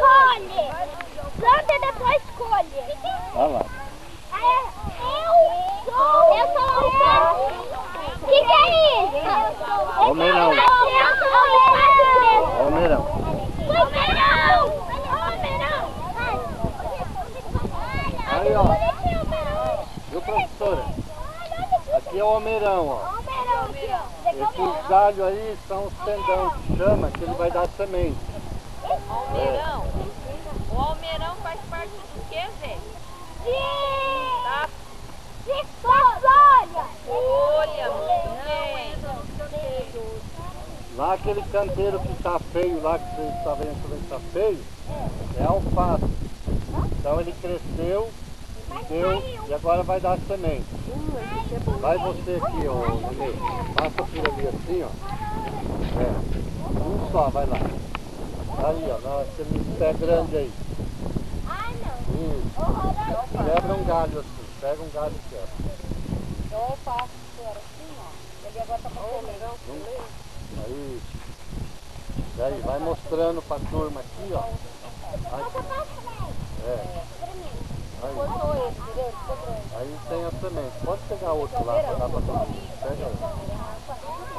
escolhe. Planta e depois escolhe. Olha lá. Eu sou o que é isso? Almeirão. Almeirão. Aí, ó. Viu, professora? Aqui é o almeirão, ó. Esses galhos aí são os tendão que chama, que ele vai dar semente. Almeirão? O almeirão faz parte do que, Zé? Tá? Olha, Lá aquele canteiro que tá feio, lá que você está vendo que tá feio, é alface. Então ele cresceu, deu e agora vai dar semente. Vai você aqui, ó, Nenê. Passa por ali assim, ó. Um só, vai lá. Aí, ó, aquele pé grande aí. Isso. Quebra um galho assim, pega um galho e quebra. eu faço assim, ó. Ele agora tá com almeirão. Aí. Daí, vai mostrando pra turma aqui, ó. Aí tem a semente. Pode pegar outro lá pra dar pra todo mundo. Pega aí.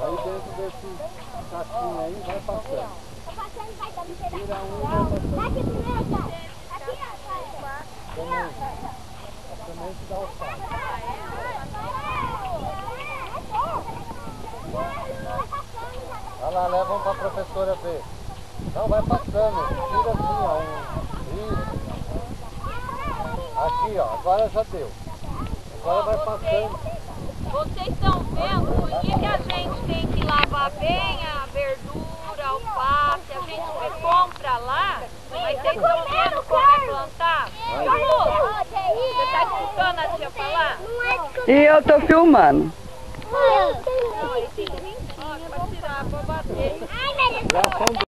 Aí dentro desse caixinho aí, vai passando. Tira um e vai passando. A semente dá o fato. Olha lá, levam pra professora ver. Não, vai passando. Tira assim, ó. Isso. Aqui, ó. Agora já deu. Agora vai passando. Vocês estão vendo por que a gente tem que lavar bem a verdura, a alface? A gente compra lá, mas vocês estão vendo como é plantar? Você tá escutando a tia falar? E eu tô filmando. Ó, pra tirar, pra bater. Já são